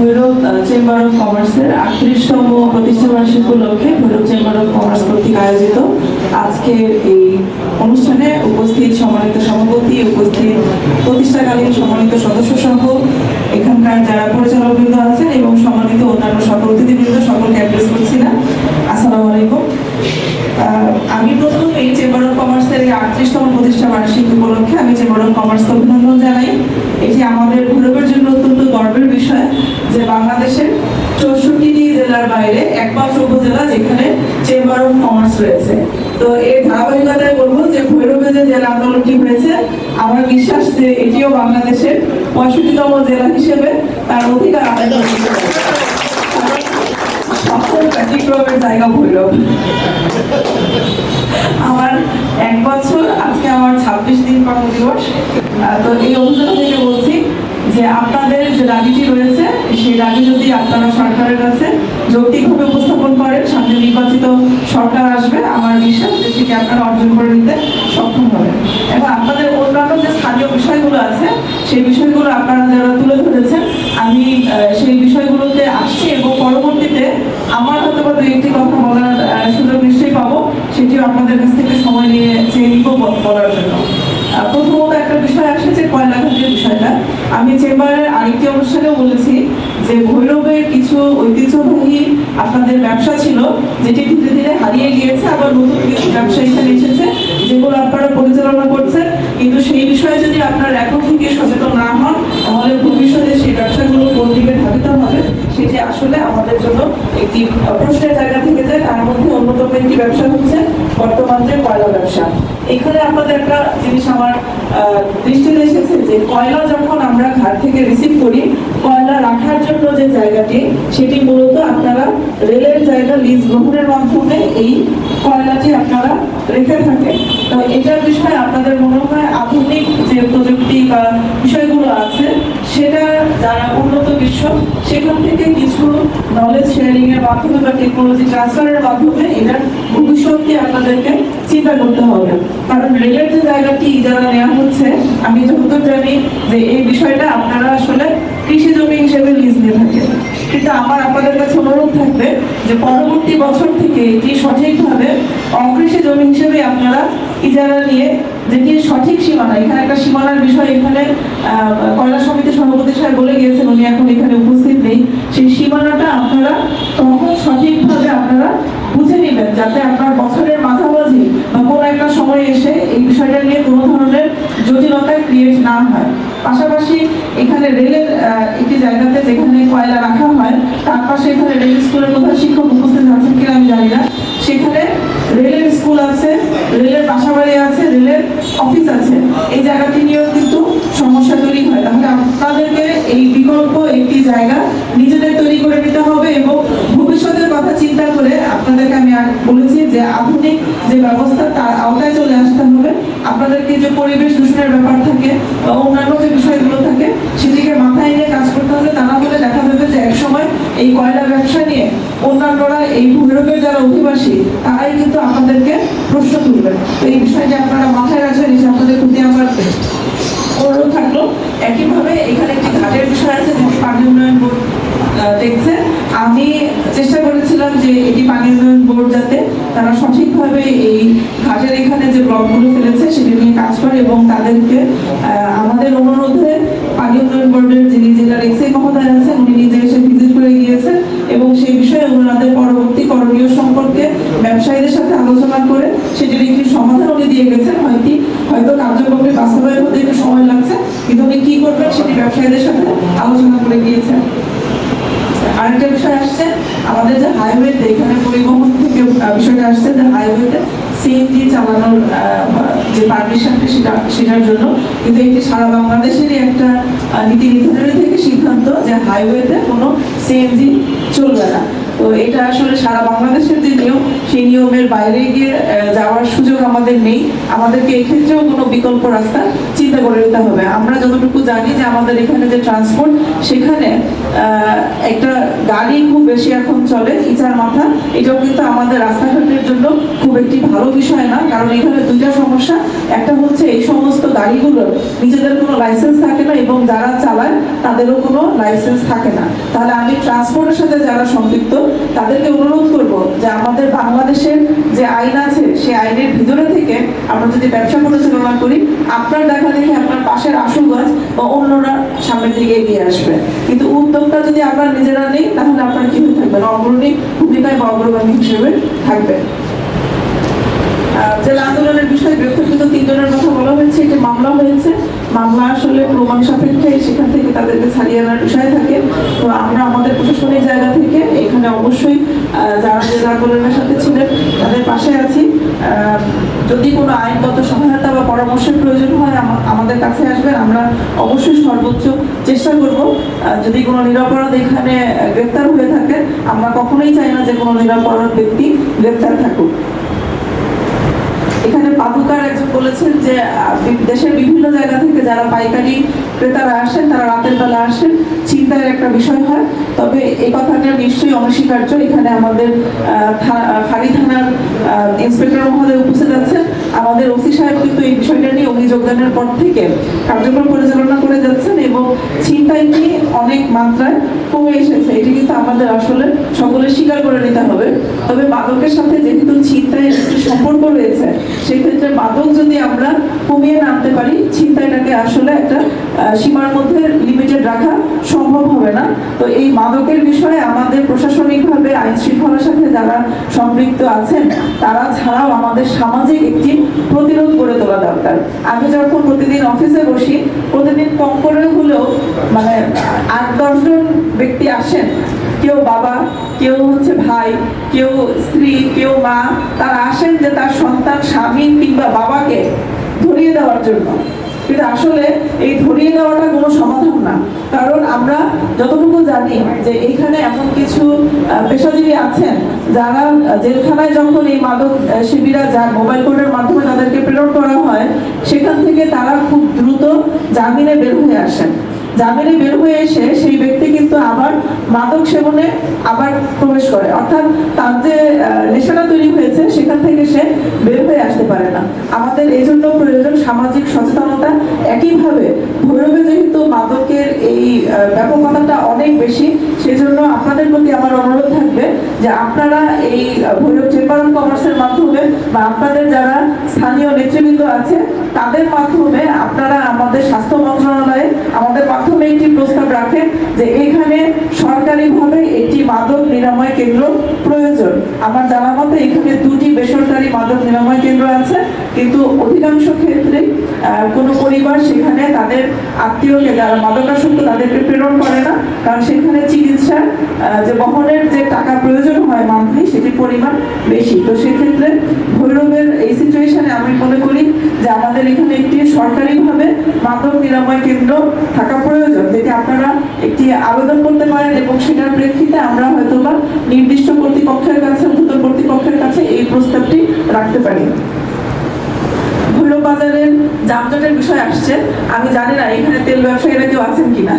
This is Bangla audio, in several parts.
ভৈরব চেম্বার অফ কমার্সের 38তম প্রতিষ্ঠা বার্ষিকী উপলক্ষে ভৈরব চেম্বার অফ কমার্স কর্তৃক আয়োজিত আজকের এই অনুষ্ঠানে উপস্থিত সম্মানিত সভাপতি, উপস্থিত প্রতিষ্ঠাকালীন সম্মানিত সদস্য সহ এখানকার যারা পরিচালকবৃন্দ আছেন এবং সম্মানিত অন্যান্য সকল অতিথিবৃন্দ, সকলকে অ্যাড্রেস করছি না। আসসালামু আলাইকুম। আমি প্রথমেই চেম্বার অফ কমার্সের এই 38তম প্রতিষ্ঠা বার্ষিকী উপলক্ষে আমি চেম্বার অফ কমার্সকে অভিনন্দন জানাই। এটি আমাদের ভৈরবের জন্য অত্যন্ত গর্বের বিষয় যে বাংলাদেশের 64টি জেলার বাইরে একমাত্র উপজেলা যেখানে চেম্বার অফ কমার্স রয়েছে। তো এই ধারাবাহিকতায় বলবো যে ভৈরবে যে জেলা আন্দোলনটি হয়েছে, আমার বিশ্বাস যে এটিও বাংলাদেশের 65তম জেলা হিসেবে তার অধিকার আদায় করতে পারে। ব্যতিক্রমের জায়গা ভৈরব। আমার 1 বছর, আজকে আমার 26 দিন কর্মদিবস। তো এই অভিজ্ঞতা থেকে বলছি যে আপনাদের যে দাবিটি রয়েছে সেই দাবি যদি আপনারা সরকারের কাছে যৌক্তিকভাবে উপস্থাপন করেন, সামনে নির্বাচিত সরকার আসবে, আমার বিশ্বাস যে সেটি আপনারা অর্জন করে নিতে সক্ষম হবেন। এবং আপনাদের অন্যান্য যে স্থানীয় বিষয়গুলো আছে সেই বিষয়গুলো আপনারা যারা তুলে ধরেছেন, আমি সেই বিষয়গুলোতে আসছি এবং পরবর্তীতে আমার হয়তো বা 2-1টি কথা বলার সুযোগ নিশ্চয়ই পাবো, সেটিও আপনাদের কাছ থেকে সময় নিয়ে চেয়ে নিব বলার জন্য। প্রথমত একটা বিষয় আসে যে কয়লাঘাটের বিষয়টা। আমি চেম্বারের আরেকটি অনুষ্ঠানেও বলেছি যে ভৈরবের কিছু ঐতিহ্যবাহী আপনাদের ব্যবসা ছিল যেটি ধীরে ধীরে হারিয়ে গিয়েছে, আবার নতুন কিছু ব্যবসা এখানে এসেছে যেগুলো আপনারা পরিচালনা করছেন, কিন্তু সেই বিষয়ে যদি আপনারা এখন থেকে সচেতন না হন তাহলে ভবিষ্যতে সেই ব্যবসাগুলো কোন দিকে ধাবিত হবে সেটি আসলে আমাদের জন্য একটি প্রশ্নের জায়গা থেকে যায়। তার মধ্যে অন্যতম একটি ব্যবসা হচ্ছে বর্তমান যে কয়লা ব্যবসা। এখানে আপনাদের একটা জিনিস আমার দৃষ্টিতে এসেছে যে কয়লা যখন আমরা ঘাট থেকে রিসিভ করি, কয়লা রাখার জন্য যে জায়গাটি সেটি মূলত আপনারা রেলের জায়গা লিজ গ্রহণের মাধ্যমে এই কয়লাটি আপনারা রেখে থাকেন। তো এটার বিষয়ে আপনাদের মনে হয় আধুনিক যে প্রযুক্তি বা বিষয়গুলো আছে সেটা যারা উন্নত বিশ্ব সেখান থেকে কিছু নলেজ শেয়ারিং এর মাধ্যমে বা টেকনোলজি ট্রান্সফারের মাধ্যমে এটার ভবিষ্যৎকে আপনাদেরকে চিন্তা করতে হবে। কারণ রেলের যে জায়গাটি ইজারা নেওয়া হচ্ছে, আমি যতদূর জানি যে এই বিষয়টা আপনারা আসলে কৃষি জমি হিসেবে লিজ নিয়ে থাকেন, কিন্তু আমার আপনাদের কাছে অনুরোধ থাকবে যে পরবর্তী বছর থেকে এটি সঠিকভাবে অকৃষি জমি হিসেবে আপনারা ইজারা নিয়ে যেটি সঠিক সীমানা, এখানে একটা সীমানার বিষয় এখানে কয়লা সমিতির সভাপতি সাহেব বলে গিয়েছেন, উনি এখন এখানে উপস্থিত নেই, সেই সীমানাটা আপনারা তখন সঠিকভাবে আপনারা বুঝে নেবেন যাতে আপনার বছরের মাঝামাঝি বা কোনো একটা সময় এসে এই বিষয়টা নিয়ে কোনো ধরনের জটিলতা ক্রিয়েট না হয়। পাশাপাশি এখানে রেলের একটি জায়গাতে যেখানে কয়লা রাখা হয় তার পাশে এখানে রেল স্কুলের প্রধান শিক্ষক উপস্থিত আছেন কিনা আমি জানি না, সেখানে রেলের স্কুল আছে, রেলের বাসাবাড়ি আছে, রেলের অফিস আছে, এই জায়গাটি নিয়েও কিন্তু সমস্যা তৈরি হয়। তাহলে আপনাদেরকে এই বিকল্প একটি জায়গা নিজেদের তৈরি করে নিতে হবে এবং ভবিষ্যতের কথা চিন্তা করে আপনাদেরকে আমি বলেছি যে আধুনিক যে ব্যবস্থা তার আওতায় চলে আসতে হবে। আপনাদেরকে যে পরিবেশ দূষণের ব্যাপার থাকে বা অন্যান্য যে বিষয়গুলো থাকে সেদিকে মাথায় নিয়ে কাজ করতে হবে। তা না হলে দেখা যাবে যে একসময় এই কয়লা ব্যবসা নিয়ে অন্যান্যরা এই ভৈরবের যারা অধিবাসী তারাই কিন্তু আপনাদেরকে প্রশ্ন তুলবেন। তো এই বিষয়টি আপনারা মাথায় রাখবেন, এসে আপনাদের প্রতি আমার অনুরোধ থাকলো। একইভাবে এখানে একটি ঘাটের বিষয় আছে যেটি পানি উন্নয়ন বোর্ড দেখছে। আমি চেষ্টা করেছিলাম যে এটি পানি উন্নয়ন বোর্ড যাতে তারা সঠিকভাবে এই ঘাটের এখানে যে ব্লকগুলো ফেলেছে সেটি নিয়ে কাজ করে এবং তাদেরকে আমাদের অনুরোধে পানি উন্নয়ন বোর্ডের যিনি জেলার এক্সআই মহোদয় আছেন উনি নিজে এসে ভিজিট করে গিয়েছেন এবং সেই বিষয়ে ওনাদের পরবর্তী করণীয় সম্পর্কে ব্যবসায়ীদের সাথে আলোচনা করে সেটির একটি সমাধান উনি দিয়ে গেছেন। হয়তো কার্যক্রমে বাস্তবায়ন হতে একটু সময় লাগছে, কিন্তু উনি কি করবেন সেটি ব্যবসায়ীদের সাথে আলোচনা করে গিয়েছেন। আরেকটা বিষয় আসছে আমাদের যে হাইওয়েতে, এখানে পরিবহন থেকে বিষয়টা আসছে যে হাইওয়েতে সিএনজি চালানোর যে পারমিশনটা সেটার জন্য, কিন্তু এটি সারা বাংলাদেশেরই একটা নীতি নির্ধারণী থেকে সিদ্ধান্ত যে হাইওয়েতে কোনো সিএনজি চলবে না। তো এটা আসলে সারা বাংলাদেশের যে নিয়ম, সেই নিয়মের বাইরে গিয়ে যাওয়ার সুযোগ আমাদের নেই। আমাদেরকে এক্ষেত্রেও কোনো বিকল্প রাস্তা চিন্তা করে নিতে হবে। আমরা যতটুকু জানি যে আমাদের এখানে যে ট্রান্সপোর্ট, সেখানে একটা গাড়ি খুব বেশি এখন চলে ইচার মাথা। এটাও কিন্তু আমাদের রাস্তাঘাটের জন্য খুব একটি ভালো বিষয় না, কারণ এখানে দুইটা সমস্যা। একটা হচ্ছে এই সমস্ত গাড়িগুলোর নিজেদের কোনো লাইসেন্স থাকে না, এবং যারা চালায় তাদেরও কোনো লাইসেন্স থাকে না। তাহলে আমি ট্রান্সপোর্টের সাথে যারা সম্পৃক্ত তাদেরকে অনুরোধ করব যে আমাদের বাংলাদেশের যে আইন আছে, সেই আইনের ভিতরে থেকে আমরা যদি ব্যবসা পরিচালনা করি, আপনার দেখা দেখে আপনার পাশের আশুগঞ্জ বা অন্যরা সামনের দিকে এগিয়ে আসবে। কিন্তু উদ্যোগটা যদি আমরা নিজেরা নেই, তাহলে আপনার কি হয়ে থাকবেন? অগ্রণী ভূমিকায় বা অগ্রগামী হিসেবে থাকবেন। জেলা আন্দোলনের বিষয়ে গ্রেফতারকৃত 3 জনের কথা বলা হয়েছে। একটি মামলা হয়েছে, মামলা আসলে প্রমাণ সাপেক্ষে, সেখান থেকে তাদেরকে ছাড়িয়ে আনার বিষয় থাকে। তো আমরা আমাদের প্রশাসনিক জায়গা থেকে এখানে অবশ্যই যারা জেলা আন্দোলনের সাথে ছিলেন তাদের পাশে আছি। যদি কোনো আইনগত সহায়তা বা পরামর্শের প্রয়োজন হয় আমাদের কাছে আসবেন, আমরা অবশ্যই সর্বোচ্চ চেষ্টা করব। যদি কোনো নিরপরাধ এখানে গ্রেফতার হয়ে থাকে, আমরা কখনোই চাই না যে কোনো নিরপরাধ ব্যক্তি গ্রেফতার থাকুক। এখানে পাদুকার একজন বলেছেন যে দেশের বিভিন্ন জায়গা থেকে যারা পাইকারি ক্রেতারা আসেন, তারা রাতের বেলা আসেন, চিন্তার একটা বিষয় হয়। তবে এই কথাটা নিশ্চয়ই অনস্বীকার্য। এখানে আমাদের ফাঁড়ি থানার ইন্সপেক্টর মহোদয় উপস্থিত আছেন। আমাদের ওসি সাহেব কিন্তু এই বিষয়টা নিয়ে উনি যোগদানের পর থেকে কার্যক্রম পরিচালনা করে যাচ্ছেন, এবং ছিনতাইটি অনেক মাত্রায় কমে এসেছে। এটি কিন্তু আমাদের আসলে সকলে স্বীকার করে নিতে হবে। তবে মাদকের সাথে যেহেতু ছিনতাইয়ের একটি সম্পর্ক রয়েছে, সেক্ষেত্রে মাদক যদি আমরা কমিয়ে না আনতে পারি, ছিনতাইটাকে আসলে একটা সীমার মধ্যে লিমিটেড রাখা সম্ভব হবে না। তো এই মাদকের বিষয়ে আমাদের প্রশাসনিকভাবে আইন শৃঙ্খলার সাথে যারা সম্পৃক্ত আছেন, তারা ছাড়াও আমাদের সামাজিক একটি প্রতিরোধ গড়ে তোলা দরকার। আমি যখন প্রতিদিন অফিসে বসি, প্রতিদিন কম করে হলেও 8-10 জন ব্যক্তি আসেন। কেউ বাবা, কেউ হচ্ছে ভাই, কেউ স্ত্রী, কেউ মা, তারা আসেন যে তার সন্তান, স্বামী কিংবা বাবাকে ধরিয়ে দেওয়ার জন্য। কিন্তু আসলে এই ধরিয়ে দেওয়াটা কোনো সমাধান না, কারণ আমরা যতটুকু জানি যে এইখানে এমন কিছু পেশাজীবী আছেন যারা জেলখানায় যখন এই মাদক শিবিরা যার মোবাইল কোর্টের মাধ্যমে তাদেরকে প্রেরণ করা হয়, সেখান থেকে তারা খুব দ্রুত জামিনে বের হয়ে আসেন। জামিনে বের হয়ে এসে সেই ব্যক্তি কিন্তু আবার মাদক সেবনে আবার প্রবেশ করে, অর্থাৎ তার যে নেশাটা তৈরি হয়েছে সেখান থেকে সে বের হয়ে আসতে পারে না। আমাদের এই জন্য প্রয়োজন সামাজিক সচেতনতা। একইভাবে ভৈরবে যেহেতু মাদকের এই ব্যাপকতাটা অনেক বেশি, সেজন্য আপনাদের প্রতি আমার অনুরোধ থাকবে যে আপনারা এই ভৈরব চেম্বার অফ কমার্সের মাধ্যমে বা আপনাদের যারা স্থানীয় নেতৃবৃন্দ আছে তাদের মাধ্যমে আপনারা আমাদের স্বাস্থ্য মন্ত্রণালয়ে আমাদের মাধ্যমে একটি প্রস্তাব রাখেন যে এখানে সরকারিভাবে একটি মাদক নিরাময় কেন্দ্র প্রয়োজন। আমার জানা মতে এখানে 2টি বেসরকারি মাদক নিরাময় কেন্দ্র আছে, কিন্তু অধিকাংশ ক্ষেত্রে কোনো পরিবার সেখানে তাদের আত্মীয়কে যারা মাদকাসক্ত তাদেরকে প্রেরণ করে না, কারণ সেখানে চিকিৎসা যে বহনের যে টাকা প্রয়োজন হয় মান্থলি, সেটির পরিমাণ বেশি। তো সেক্ষেত্রে ভৈরবের এই সিচুয়েশনে আমি মনে করি যে আমাদের এখানে একটি সরকারিভাবে মাদক নিরাময় কেন্দ্র থাকা প্রয়োজন, যেটি আপনারা একটি আবেদন করতে পারেন, এবং সেটার প্রেক্ষিতে আমরা হয়তোবা নির্দিষ্ট কর্তৃপক্ষের কাছে, ঊর্ধ্বতন কর্তৃপক্ষের কাছে এই প্রস্তাবটি রাখতে পারি। ভৈরব বাজারের যানজটের বিষয় আসছে, আমি জানি না এখানে তেল ব্যবসায়ীরা কেউ আছেন কিনা।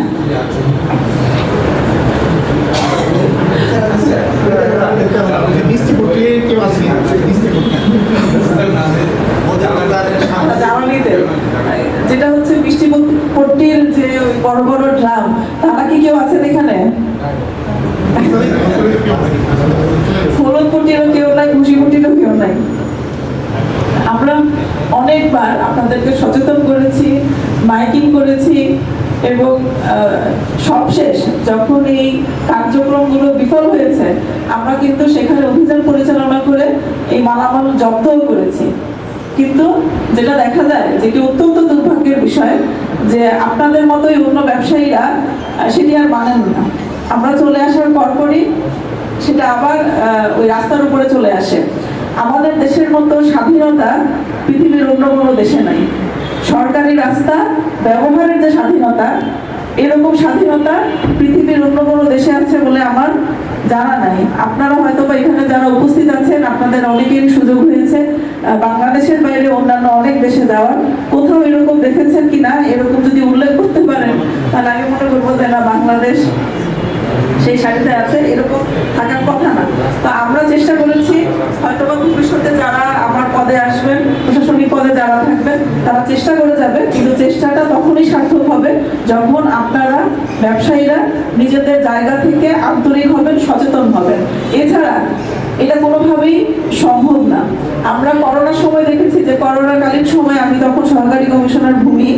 যেটা হচ্ছে বৃষ্টিপট্টির যে বড় বড় ড্রাম, তারা কি কেউ আছেন এখানে? ফলনপট্টিরও কেউ নাই, ঘুষিপট্টিরও কেউ নাই। আমরা অনেকবার আপনাদেরকে সচেতন করেছি, মাইকিং করেছি, এবং সবশেষ যখন এই কার্যক্রমগুলো বিফল হয়েছে, আমরা কিন্তু সেখানে অভিযান পরিচালনা করে এই মালামাল জব্দও করেছি। কিন্তু যেটা দেখা যায়, যেটি অত্যন্ত দুর্ভাগ্যের বিষয়, যে আপনাদের মতোই অন্য ব্যবসায়ীরা সেটি আর মানেন না। আমরা চলে আসার পরপরই সেটা আবার ওই রাস্তার উপরে চলে আসে। আমাদের দেশের মতো স্বাধীনতা পৃথিবীর অন্য কোনো দেশে নাই। সরকারি রাস্তা ব্যবহারের যে স্বাধীনতা, এরকম স্বাধীনতা পৃথিবীর অন্য কোনো দেশে আছে বলে আমার জানা নাই। আপনারা হয়তো বা এখানে যারা উপস্থিত আছেন আপনাদের অনেকেরই সুযোগ হয়েছে বাংলাদেশের বাইরে অন্যান্য অনেক দেশে যাওয়ার। কোথাও এরকম দেখেছেন কিনা, এরকম যদি উল্লেখ করতে পারেন তাহলে আমি মনে করবো যে না, বাংলাদেশ সেই সারিতে আছে, এরকম থাকার কথা না। তো আমরা চেষ্টা করেছি, হয়তোবা ভবিষ্যতে যারা আমার পদে আসবেন, প্রশাসনিক পদে যারা থাকবেন, তারা চেষ্টা করে যাবে, কিন্তু চেষ্টাটা তখনই সার্থক হবে যখন আপনারা ব্যবসায়ীরা নিজেদের জায়গা থেকে আন্তরিক হবেন, সচেতন হবেন। এছাড়া এটা কোনোভাবেই সম্ভব না। আমরা করোনার সময় দেখেছি যে করোনাকালীন সময় আমি তখন সহকারী কমিশনার ভূমি,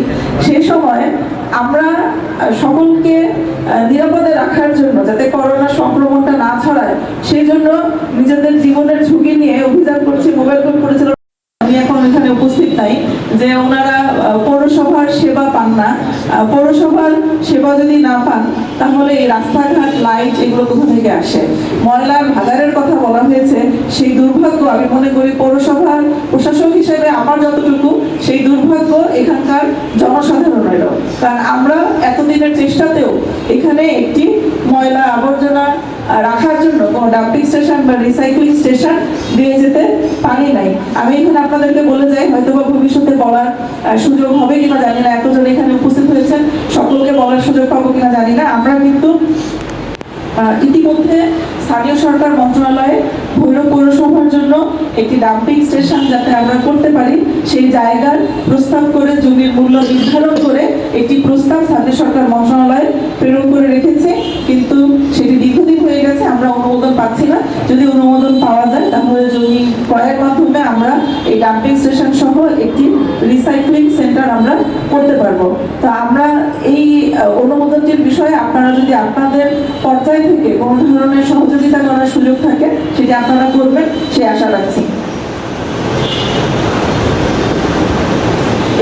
সেই সময় আমরা সকলকে নিরাপদে রাখার জন্য, যাতে করোনা সংক্রমণটা না ছড়ায়, সেই জন্য নিজেদের জীবনের ঝুঁকি নিয়ে অভিযান করছি। মোবাইল কোর্ট করেছিল, আমি এখন এখানে উপস্থিত নাই, যে ওনারা পৌরসভার সেবা পান না। পৌরসভার সেবা যদি না পান তাহলে এই রাস্তাঘাট, লাইট এগুলো কোথা থেকে আসে? ময়লার ভাগাড়ের কথা বলা হয়েছে, সেই দুর্ভাগ্য আমি মনে করি পৌরসভার প্রশাসক হিসেবে আমার যতটুকু, সেই দুর্ভাগ্য এখানকার জনসাধারণেরও। কারণ আমরা এতদিনের চেষ্টাতেও এখানে একটি ময়লা আবর্জনা রাখার জন্য কোনো ডাম্পিং স্টেশন বা রিসাইক্লিং স্টেশন দিয়ে যেতে পারি নাই। আমি এখানে আপনাদেরকে বলে যাই, হয়তো বা ভবিষ্যতে বলার সুযোগ হবে কিনা জানি না, এতজন এখানে উপস্থিত হয়েছেন, সকলকে বলার সুযোগ পাবো কিনা জানি না। আমরা কিন্তু ইতিমধ্যে স্থানীয় সরকার মন্ত্রণালয়ে ভৈরব পৌরসভার জন্য একটি ডাম্পিং স্টেশন যাতে আমরা করতে পারি সেই জায়গার প্রস্তাব করে, জমির মূল্য নির্ধারণ করে একটি প্রস্তাব স্থানীয় সরকার মন্ত্রণালয়ে প্রেরণ করে রেখেছে, কিন্তু সেটি দীর্ঘদিন হয়ে গেছে, আমরা অনুমোদন পাচ্ছি না। যদি অনুমোদন পাওয়া যায় তাহলে জমি ক্রয়ের মাধ্যমে আমরা এই ডাম্পিং স্টেশন সহ একটি রিসাইক্লিং সেন্টার আমরা করতে পারবো। তো আমরা এই অনুমোদনটির বিষয়ে আপনারা যদি আপনাদের পর্যায় থেকে কোনো ধরনের সহযোগিতা করার সুযোগ থাকে, সেটি আপনারা করবেন, সে আশা রাখছি।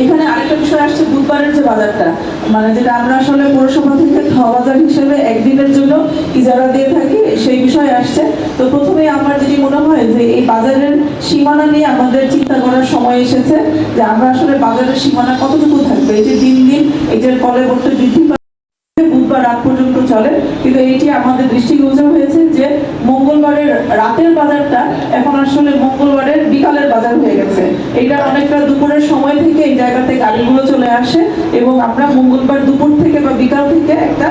এখানে আরেকটা বিষয় আসছে, বুধবারের যে বাজারটা, মানে যেটা আমরা আসলে পৌরসভা থেকে বাজার হিসেবে একদিনের জন্য ইজারা দিয়ে থাকি, সেই বিষয়ে আসছে। তো প্রথমে আমার যেটি মনে হয় যে এই বাজারের সীমানা নিয়ে আমাদের চিন্তা করার সময় এসেছে, যে আমরা আসলে বাজারের সীমানা কতটুকু থাকবে। এই যে দিন দিন এই যে কলেবরটা বৃদ্ধি বুধবার রাত পর্যন্ত চলে, কিন্তু এটি আমাদের দৃষ্টিগোচর হয়েছে যে মঙ্গলবারের রাতের বাজারটা এখন আসলে মঙ্গলবারের বিকালের বাজার হয়ে গেছে। এটা অনেকটা দুপুরের সময় থেকে এই জায়গাতে গাড়িগুলো চলে আসে এবং আমরা মঙ্গলবার দুপুর থেকে বা বিকাল থেকে একটা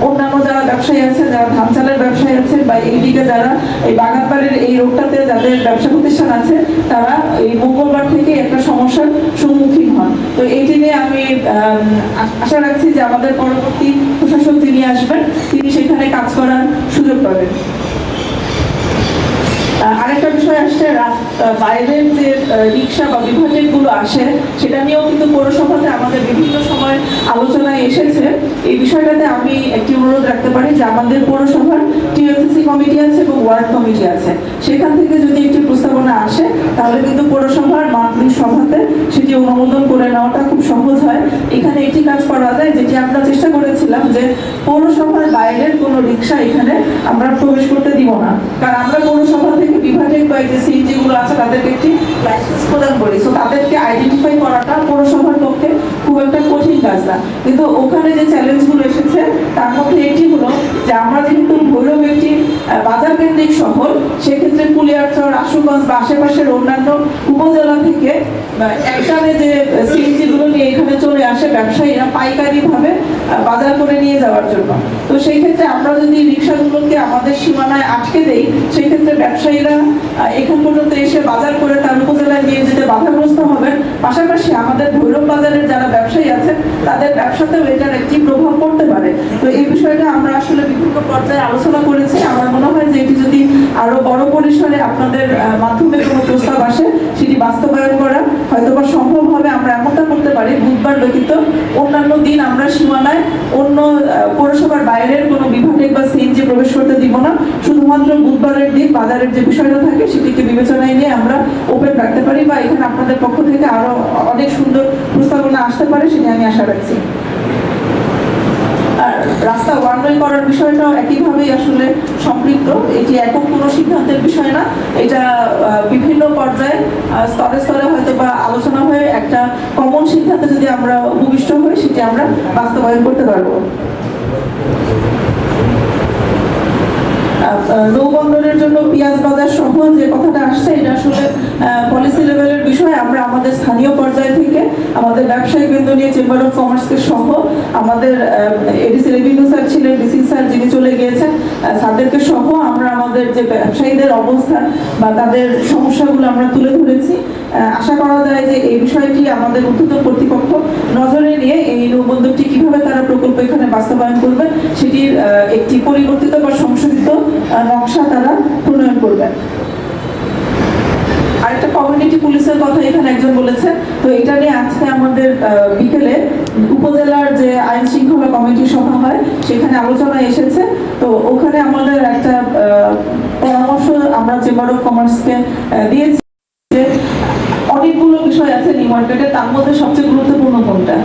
অন্যান্য যারা ব্যবসায়ী আছে, যারা ধান চালের ব্যবসায়ী আছে, বা এইদিকে যারা এই বাগানবাড়ির এই রোডটাতে যাদের ব্যবসা প্রতিষ্ঠান আছে, তারা এই মঙ্গলবার থেকে একটা সমস্যার সম্মুখীন হন। তো এইটি নিয়ে আমি আশা রাখছি যে আমাদের পরবর্তী প্রশাসক যিনি আসবেন তিনি সেখানে কাজ করার সুযোগ পাবেন। আরেকটা বিষয় আসছে, বাইরের যে রিক্সা বা বিভাজন গুলো আসে, সেটা নিয়েও কিন্তু পৌরসভাতে আমাদের বিভিন্ন সময় আলোচনায় এসেছে। এই বিষয়টাতে আমি একটি অনুরোধ রাখতে পারি যে আমাদের পৌরসভার টিএলসিসি কমিটি আছে এবং ওয়ার্ড কমিটি আছে, সেখান থেকে যদি একটি প্রস্তাবনা আসে তাহলে কিন্তু পৌরসভার মান্থলি সভাতে সেটি অনুমোদন করে নেওয়াটা খুব সহজ হয়। এখানে একটি কাজ করা যায়, যেটি আমরা চেষ্টা করেছিলাম, যে পৌরসভার বাইরের কোনো রিক্সা এখানে আমরা প্রবেশ করতে দিব না। কারণ আমরা পৌরসভা থেকে বিভাগের বা যে সিএনজি গুলো আছে তাদেরকে একটি লাইসেন্স প্রদান করি, সো তাদেরকে আইডেন্টিফাই করাটা পৌরসভার পক্ষে খুব একটা কঠিন কাজ না। কিন্তু ওখানে যে চ্যালেঞ্জগুলো এসেছে তার মধ্যে একটি হলো যে আমরা যেহেতু ভৈরব একটি বাজার কেন্দ্রিক শহর, সেক্ষেত্রে কুলিয়ারচর, আশুগঞ্জ বা আশেপাশের অন্যান্য উপজেলা থেকে একটানে যে সিএনজি গুলো নিয়ে এখানে চলে আসে ব্যবসায়ীরা পাইকারি ভাবে বাজার করে নিয়ে যাওয়ার জন্য। তো সেই ক্ষেত্রে আমরা যদি রিক্সাগুলোকে আমাদের সীমানায় আটকে দেই, সেই ক্ষেত্রে ব্যবসায়ীরা এখান পর্যন্ত এসে বাজার করে তার উপজেলায় নিয়ে যেতে বাধাগ্রস্ত হবেন। পাশাপাশি আমাদের ভৈরব বাজারের যারা ব্যবসায়ী আছেন তাদের ব্যবসাতেও এটার একটি প্রভাব পড়তে পারে। তো এই বিষয়টা আমরা আসলে বিভিন্ন পর্যায়ে আলোচনা করেছি। আমার মনে হয় যে এটি যদি আরো বড় পরিসরে আপনাদের মাধ্যমে কোনো প্রস্তাব আসে, সেটি বাস্তবায়ন করা হয়তোবা সম্ভব হবে। আমরা এমনটা করতে পারি, বুধবার ব্যতীত অন্যান্য দিন আমরা সীমানায় অন্য পৌরসভার বাইরের কোনো বিভাগে বা সিএনজি প্রবেশ করতে দিব না। শুধুমাত্র বুধবারের দিন বাজারের যে বিষয়টা থাকে সেটিকে বিবেচনায় নিয়ে আমরা ওপেন রাখতে পারি, বা এখানে আপনাদের পক্ষ থেকে আরো অনেক সুন্দর প্রস্তাবনা আসতে পারে, সেটি আমি আশা রাখছি। আর রাস্তা ওয়ান ওয়ে করার বিষয়টাও একইভাবেই আসলে সম্পৃক্ত। এটি একক কোনো সিদ্ধান্তের বিষয় না, এটা বিভিন্ন পর্যায়ে স্তরে স্তরে হয়তো বা আলোচনা হয়ে একটা কমন সিদ্ধান্তে যদি আমরা উপবিষ্ট হই, সেটি আমরা বাস্তবায়ন করতে পারবো। পেঁয়াজ বাজার সহ যে কথাটা আসছে, এটা আসলে পলিসি লেভেলের বিষয়। আমরা আমাদের স্থানীয় পর্যায় থেকে আমাদের ব্যবসায়ী বৃন্দ নিয়ে চেম্বার অফ কমার্সকে সহ আমাদের এডিসি রেভিনিউ স্যার ছিলেন, ডিসি স্যার যিনি চলে গিয়েছেন, স্যারদেরকে সহ আমরা আমাদের যে ব্যবসায়ীদের অবস্থা বা তাদের সমস্যাগুলো আমরা তুলে ধরেছি। আশা করা যায় যে এই বিষয়টি আমাদের ঊর্ধ্বতন কর্তৃপক্ষ নজরে নিয়ে এই নৌবন্দরটি কিভাবে তারা প্রকল্প এখানে বাস্তবায়ন করবে সেটির একটি পরিবর্তিত বা সংশোধিত নকশা তারা প্রণয়ন করবেন। আরেকটা কমিউনিটি পুলিশের কথা এখানে একজন বলেছে, তো এটা নিয়ে আজকে আমাদের বিকেলে উপজেলার যে আইন শৃঙ্খলা কমিটির সভা হয় সেখানে আলোচনা এসেছে। তো ওখানে আমাদের একটা পরামর্শ আমরা চেম্বার অফ কমার্সকে দিয়েছি যে অনেকগুলো বিষয় আছে নিউ মার্কেটে, তার মধ্যে সবচেয়ে গুরুত্বপূর্ণ কোনটা,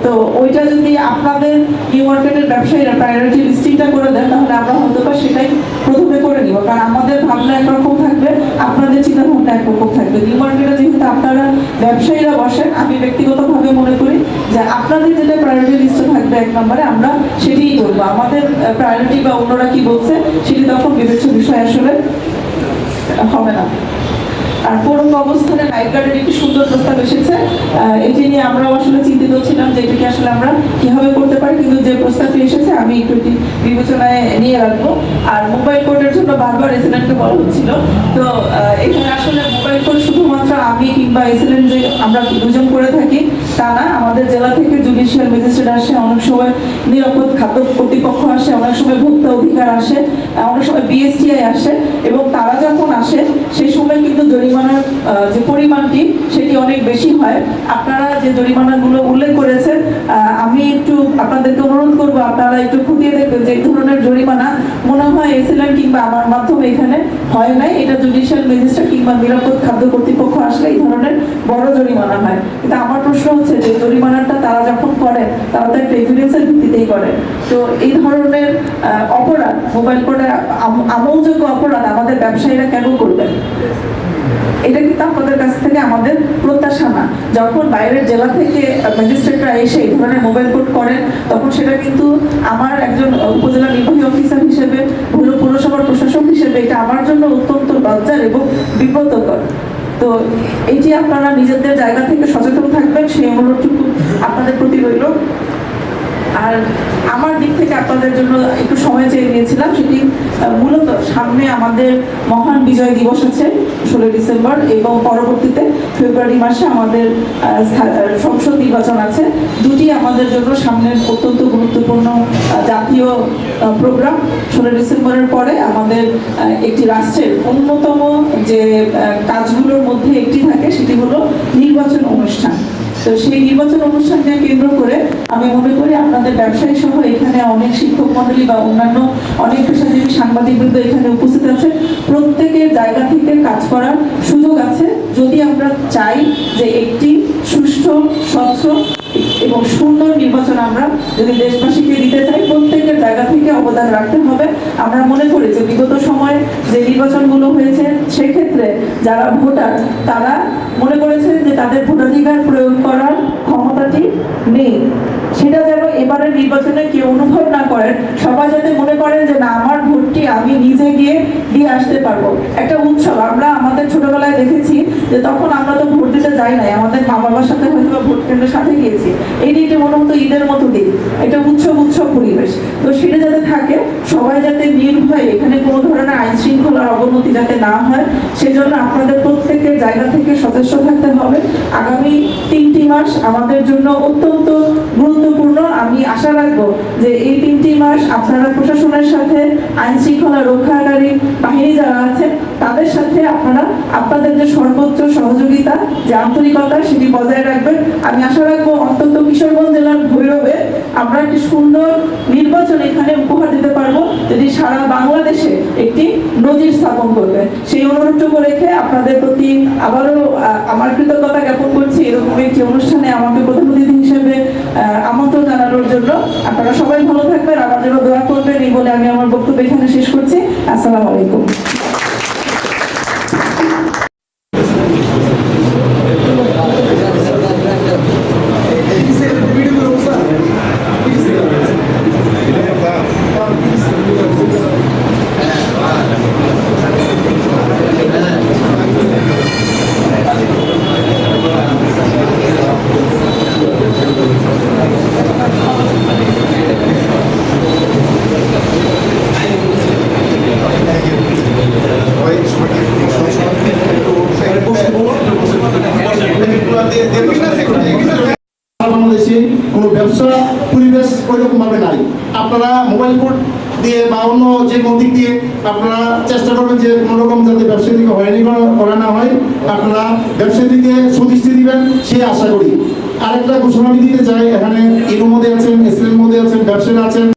তো ওইটা যদি আপনাদের নিউ মার্কেটের ব্যবসায়ীরা প্রায়োরিটি লিস্টিংটা করে দেন তাহলে আমরা হয়তো বা সেটাই প্রথমে করে নিব, কারণ আমাদের ভাবনা একরকম থাকবে, আপনাদের চিন্তা ভাবনা একরকম থাকবে। নিউ মার্কেটে যেহেতু আপনারা ব্যবসায়ীরা বসেন, আমি ব্যক্তিগতভাবে মনে করি যে আপনাদের যেটা প্রায়োরিটি লিস্টে থাকবে এক নম্বরে আমরা সেটাই করবো। আমাদের প্রায়োরিটি বা অন্যরা কি বলছে সেটি তখন বিবেচ্য বিষয় আসলে হবে না। আর পৌর অবস্থানে নাইট গার্ডের একটি সুন্দর প্রস্তাব এসেছে, এটি নিয়ে আমরাও আসলে চিন্তিত ছিলাম যে এটাকে আসলে আমরা কিভাবে করতে পারি, কিন্তু যে প্রস্তাবটি এসেছে আমি একটু এটি বিবেচনায় নিয়ে রাখবো। আর মোবাইল কোর্টের জন্য বারবার এসএলএনকে বলা হচ্ছিল, তো এখানে আসলে মোবাইল কোর্ট শুধুমাত্র আমি কিংবা এসএলএন যে আমরা দুজন করে থাকি তা না, আমাদের জেলা থেকে জুডিশিয়াল ম্যাজিস্ট্রেট আসে, অনেক সময় নিরাপদ খাদ্য কর্তৃপক্ষ আসে, অনেক সময় ভোক্তা অধিকার আসে, অনেক সময় বিএসটিআই আসে, এবং তারা যখন আসে সেই সময় কিন্তু জরিমানার যে পরিমাণটি সেটি অনেক বেশি হয়। আপনারা যে জরিমানাগুলো উল্লেখ করেছেন, আমি একটু আপনাদেরকে অনুরোধ করবো আপনারা একটু খুঁটিয়ে দেখবেন যে এই ধরনের জরিমানা মনে হয় এসএলএন কিংবা আমার মাধ্যমে এখানে হয় নাই, এটা জুডিশিয়াল ম্যাজিস্ট্রেট কিংবা নিরাপদ খাদ্য কর্তৃপক্ষ আসলে এই ধরনের বড় জরিমানা হয়। কিন্তু আমার প্রশ্ন হচ্ছে যে জরিমানাটা তারা যখন করে তারা তো একটা এভিডেন্সের ভিত্তিতেই করে, তো এই ধরনের অপরাধ মোবাইল কোর্টে আমলযোগ্য অপরাধ আমাদের ব্যবসায়ীরা কেন করবেন? এটা কিন্তু আপনাদের কাছ থেকে আমাদের প্রত্যাশা না। যখন বাইরের জেলা থেকে ম্যাজিস্ট্রেটরা এসে এই ধরনের মোবাইল কোর্ট করেন তখন সেটা কিন্তু আমার একজন উপজেলা নির্বাহী অফিসার হিসেবে, ভৈরব পৌরসভার প্রশাসক হিসেবে এটা আমার জন্য অত্যন্ত লজ্জার এবং বিব্রতকর। তো এটি আপনারা নিজেদের জায়গা থেকে সচেতন থাকবেন, সেই অনুরোধটুকু আপনাদের প্রতি রইল। আর আমার দিক থেকে আপনাদের জন্য একটু সময় চেয়ে নিয়েছিলাম, সেটি মূলত সামনে আমাদের মহান বিজয় দিবস আছে 16 ডিসেম্বর, এবং পরবর্তীতে ফেব্রুয়ারি মাসে আমাদের সংসদ নির্বাচন আছে। দুটি আমাদের জন্য সামনের অত্যন্ত গুরুত্বপূর্ণ জাতীয় প্রোগ্রাম। 16 ডিসেম্বরের পরে আমাদের একটি রাষ্ট্রের অন্যতম যে কাজগুলোর মধ্যে একটি থাকে সেটি হলো নির্বাচন অনুষ্ঠান। তো সেই নির্বাচন অনুষ্ঠানকে কেন্দ্র করে আমি মনে করি আপনাদের ব্যবসায়ী সহ এখানে অনেক শিক্ষক মণ্ডলী বা অন্যান্য অনেক পেশাজীবী সাংবাদিকবৃন্দ এখানে উপস্থিত আছে, প্রত্যেকের জায়গা থেকে কাজ করার সুযোগ আছে যদি আমরা চাই যে একটি সুষ্ঠু, স্বচ্ছ এবং সুন্দর নির্বাচন আমরা যদি দেশবাসীকে দিতে চাই, প্রত্যেকের জায়গা থেকে অবদান রাখতে হবে। আমরা মনে করি যে বিগত সময়ে যে নির্বাচনগুলো হয়েছে সেক্ষেত্রে যারা ভোটার তারা মনে করেছেন যে তাদের ভোটাধিকার প্রয়োগ করার ক্ষমতাটি নেই, সেটা যেন এবারের নির্বাচনে কেউ অনুভব না করেন। সবাই যাতে মনে করেন যে না, আমার ভোটটি আমি নিজে গিয়ে দিয়ে আসতে পারবো। একটা উৎসব আমরা আমাদের ছোটবেলায় দেখেছি যে তখন আমরা তো ভোট দিতে যাই নাই, আমাদের মা বাবার সাথে হয়তো ভোট কেন্দ্রের সাথে গিয়েছি, এই দিনটি মনে হতো ঈদের মতো দিন, এটা উৎসব পরিবেশ। তো সেটা যাতে থাকে, সবাই যাতে নির্ভয়ে, এখানে কোনো ধরনের আইন শৃঙ্খলার অবনতি যাতে না হয়, সেজন্য আপনাদের প্রত্যেকের জায়গা থেকে সচেষ্ট থাকতে হবে। আগামী 3টি মাস আমাদের জন্য অত্যন্ত গুরুত্বপূর্ণ। আমি আশা রাখবো যে এই 3টি মাস আপনারা প্রশাসনের সাথে, আইন শৃঙ্খলা রক্ষাকারী বাহিনী যারা আছে তাদের সাথে আপনারা আপনাদের যে সর্বোচ্চ সহযোগিতা, যে আন্তরিকতা সেটি বজায় রাখবেন। আমি আশা রাখবো অন্তত কিশোরগঞ্জ জেলার ভৈরবে আমরা একটি সুন্দর নির্বাচন এখানে উপহার দিতে পারবো, যদি সারা বাংলাদেশে একটি নজির স্থাপন করবে। সেই অনুরোধটুকু রেখে আপনাদের প্রতি আবারও আমার কৃতজ্ঞতা জ্ঞাপন করছি এরকম একটি অনুষ্ঠানে আমাকে প্রধান অতিথি হিসেবে আমন্ত্রণ জানানোর জন্য। আপনারা সবাই ভালো থাকবেন, আমার জন্য দোয়া করবেন, এই বলে আমি আমার বক্তব্য এখানে শেষ করছি। আসসালামু আলাইকুম। পরিবেশ ওইরকম ভাবে নাই। আপনারা মোবাইল কোড দিয়ে বা অন্য যে নদী দিয়ে আপনারা চেষ্টা করবেন যে কোনো রকম যাতে ব্যবসায়ীকে হয়রানি করা না হয়, আপনারা ব্যবসায়ীকে সুদৃষ্টি দিবেন সেই আশা করি। আরেকটা ঘোষণা আমি দিতে চাই, এখানে ইনুর মধ্যে আছেন, এসএল মধ্যে আছেন, ব্যবসায়ীরা আছেন।